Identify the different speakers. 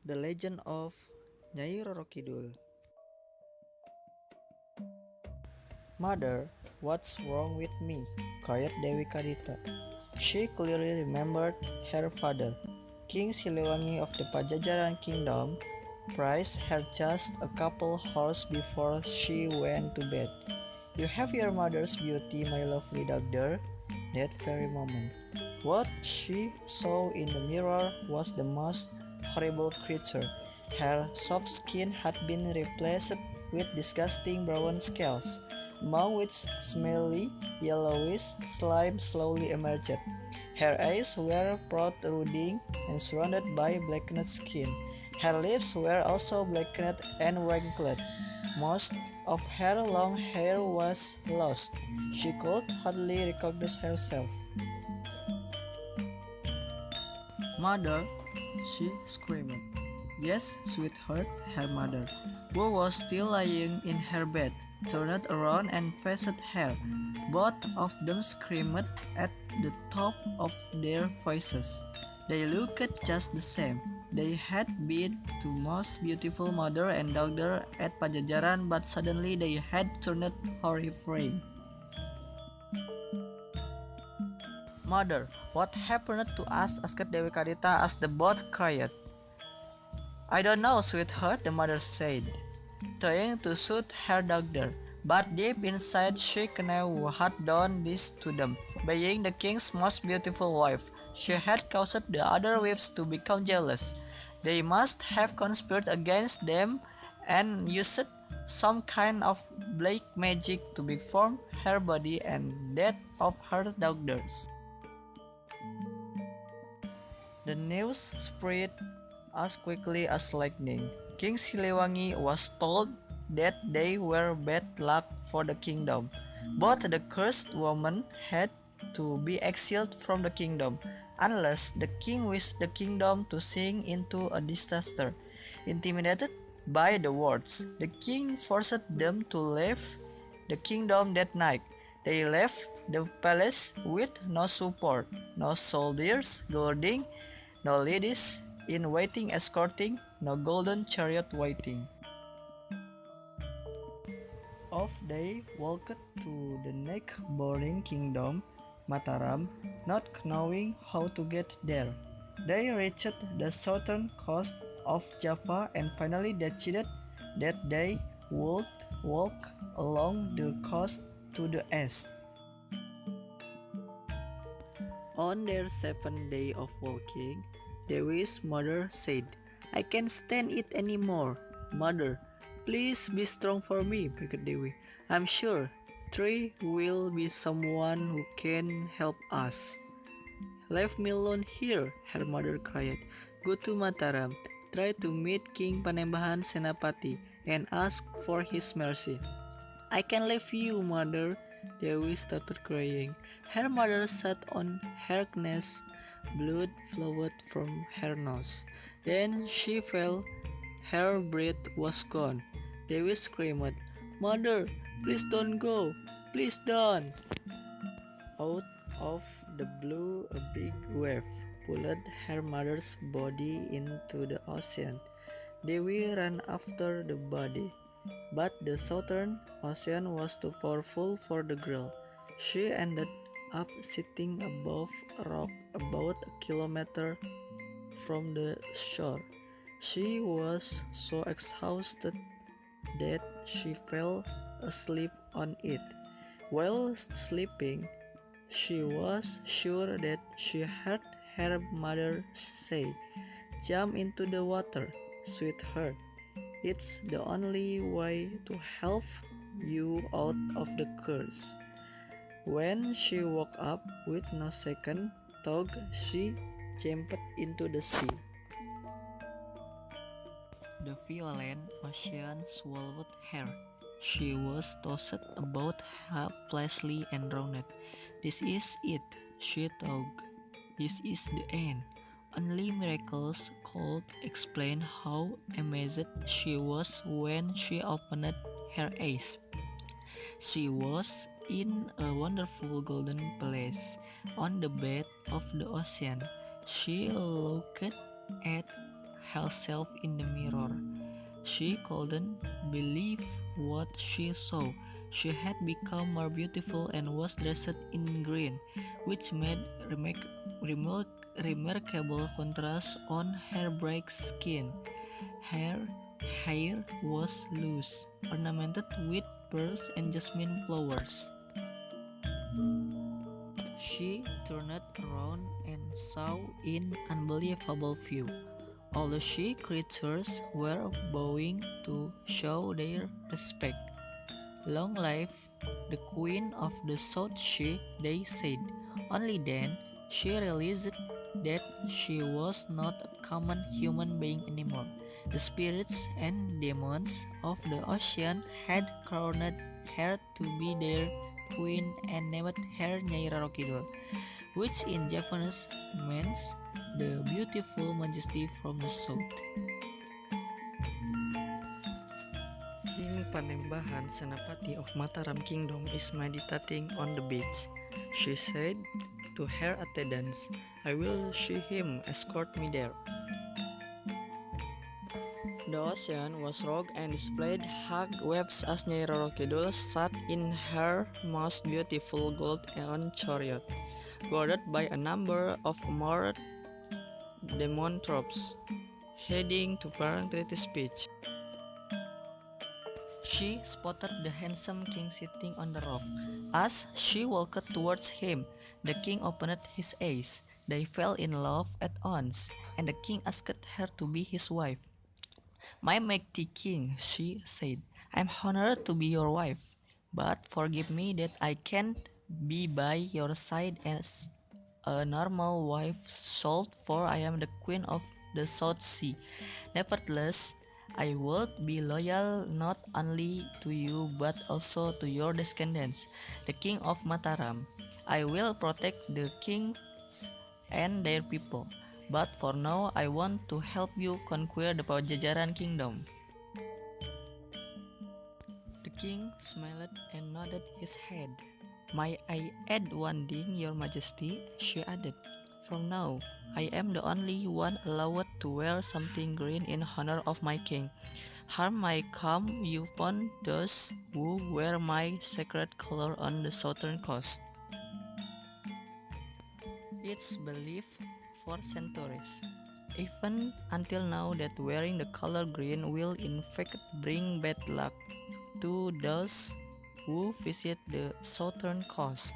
Speaker 1: The Legend of Nyai Roro Kidul. Mother, what's wrong with me? Cried Dewi Kadita. She clearly remembered her father, King Siliwangi of the Pajajaran kingdom, praised her just a couple hours before she went to bed. You have your mother's beauty, my lovely doctor. That very moment, what she saw in the mirror was the most horrible creature. Her soft skin had been replaced with disgusting brown scales, among which smelly, yellowish slime slowly emerged. Her eyes were protruding and surrounded by blackened skin. Her lips were also blackened and wrinkled. Most of her long hair was lost. She could hardly recognize herself. Mother, she screamed. Yes, sweetheart, her mother, who was still lying in her bed, turned around and faced her. Both of them screamed at the top of their voices. They looked just the same. They had been the most beautiful mother and daughter at Pajajaran, but suddenly they had turned horrifying. Mother, what happened to us? Asked Dewi Kadita as the both cried. I don't know, sweetheart, the mother said, trying to soothe her daughter. But deep inside she knew who had done this to them. Being the king's most beautiful wife, she had caused the other wives to become jealous. They must have conspired against them and used some kind of black magic to reform her body and that of her daughters. The news spread as quickly as lightning. King Siliwangi was told that they were bad luck for the kingdom. Both the cursed woman had to be exiled from the kingdom, unless the king wished the kingdom to sink into a disaster. Intimidated by the words, the king forced them to leave the kingdom that night. They left the palace with no support, no soldiers guarding, no ladies in waiting escorting, no golden chariot waiting. Off they walked to the neighboring kingdom, Mataram, not knowing how to get there. They reached the southern coast of Java and finally decided that they would walk along the coast to the east. On their seventh day of walking, Dewi's mother said, I can't stand it anymore. Mother, please be strong for me, begged Dewi. I'm sure there will be someone who can help us. Leave me alone here, her mother cried. Go to Mataram, try to meet King Panembahan Senapati, and ask for his mercy. I can leave you, mother. Dewi started crying. Her mother sat on her knees. Blood flowed from her nose. Then she fell. Her breath was gone. Dewi screamed, Mother, please don't go. Please don't. Out of the blue, a big wave pulled her mother's body into the ocean. Dewi ran after the body. But the southern ocean was too powerful for the girl. She ended up sitting above a rock about a kilometer from the shore. She was so exhausted that she fell asleep on it. While sleeping, she was sure that she heard her mother say, Jump into the water, sweetheart. It's the only way to help you out of the curse. When she woke up with no second thought, she jumped into the sea. The violent ocean swallowed her. She was tossed about helplessly and drowned. This is it, she thought. This is the end. Only miracles could explain how amazed she was when she opened her eyes. She was in a wonderful golden palace on the bed of the ocean. She looked at herself in the mirror. She couldn't believe what she saw. She had become more beautiful and was dressed in green, which made remarkable contrast on her bright skin. Her hair was loose, ornamented with pearls and jasmine flowers. She turned around and saw an unbelievable view. All the she creatures were bowing to show their respect. "Long live the Queen of the South Sea," they said. Only then she realized that she was not a common human being anymore. The spirits and demons of the ocean had crowned her to be their queen and named her Nyai Roro Kidul, which in Japanese means the beautiful majesty from the south. King Panembahan, Senapati of Mataram Kingdom, is meditating on the beach. She said to her attendants, "I will see him escort me there." The ocean was rocked and displayed huge waves as Nyai Roro Kidul sat in her most beautiful gold-on chariot, guarded by a number of armored demontrops, heading to parenthetic speech. She spotted the handsome king sitting on the rock. As she walked towards him, the king opened his eyes. They fell in love at once, and the king asked her to be his wife. "My mighty king," she said, "I am honored to be your wife, but forgive me that I can't be by your side as a normal wife should, for I am the queen of the South Sea. Nevertheless, I would be loyal not only to you but also to your descendants, the king of Mataram. I will protect the kings and their people, but for now I want to help you conquer the Pajajaran kingdom." The king smiled and nodded his head. "May I add one thing, your majesty?" she added. "From now, I am the only one allowed to wear something green in honor of my king. Harm may come upon those who wear my sacred color on the southern coast." It's believed for centuries, even until now, that wearing the color green will in fact bring bad luck to those who visit the southern coast.